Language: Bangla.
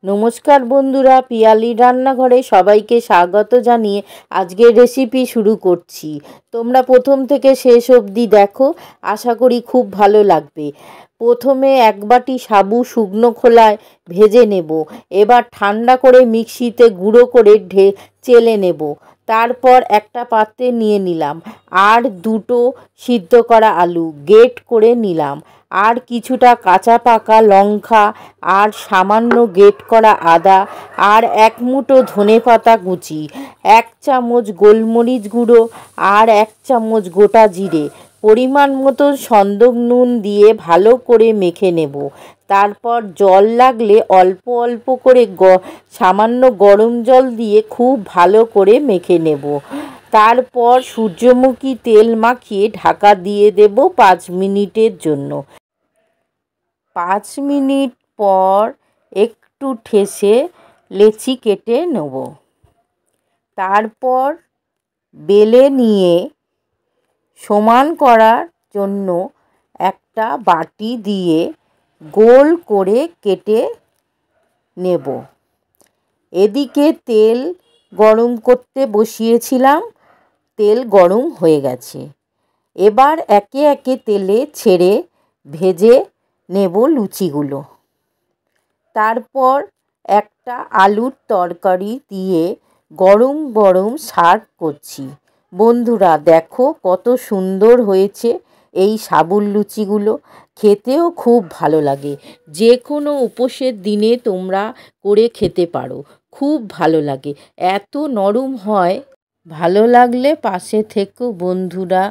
নমস্কার বন্ধুরা, পিয়ালি রান্নাঘরে সবাইকে স্বাগত জানিয়ে আজকের রেসিপি শুরু করছি। তোমরা প্রথম থেকে শেষ অবধি দেখো, আশা করি খুব ভালো লাগবে। প্রথমে এক বাটি সাবু শুকনো খোলায় ভেজে নেব। এবার ঠান্ডা করে মিক্সিতে গুঁড়ো করে চেলে নেব। তারপর একটা পাত্রে নিয়ে নিলাম আর দুটো সিদ্ধ করা আলু গ্রেট করে নিলাম, আর কিছুটা কাঁচা পাকা লঙ্কা, আর সামান্য গ্রেট করা আদা, আর এক মুঠো ধনেপাতা কুচি, 1 চামচ গোলমরিচ গুঁড়ো, আর 1 চামচ গোটা জিরে, পরিমাণ মতো সন্দক নুন দিয়ে ভালো করে মেখে নেব। তারপর জল লাগলে অল্প অল্প করে সামান্য গরম জল দিয়ে খুব ভালো করে মেখে নেব। তারপর সূর্যমুখী তেল মাখিয়ে ঢাকা দিয়ে দেব 5 মিনিটের জন্য। 5 মিনিট পর একটু ঠেসে লেচি কেটে নেব। তারপর বেলে নিয়ে সমান করার জন্য একটা বাটি দিয়ে গোল করে কেটে নেব। এদিকে তেল গরম করতে বসিয়েছিলাম, তেল গরম হয়ে গেছে। এবার একে একে তেলে ছেড়ে ভেজে নেব লুচিগুলো। তারপর একটা আলুর তরকারি দিয়ে গরম গরম সার্ভ করছি। বন্ধুরা দেখো কত সুন্দর হয়েছে এই সাবুর লুচিগুলো, খেতেও খুব ভালো লাগে। যে কোনো উপোসের দিনে তোমরা করে খেতে পারো, খুব ভালো লাগে, এত নরম হয়। ভালো লাগলে পাশে থেকো বন্ধুরা।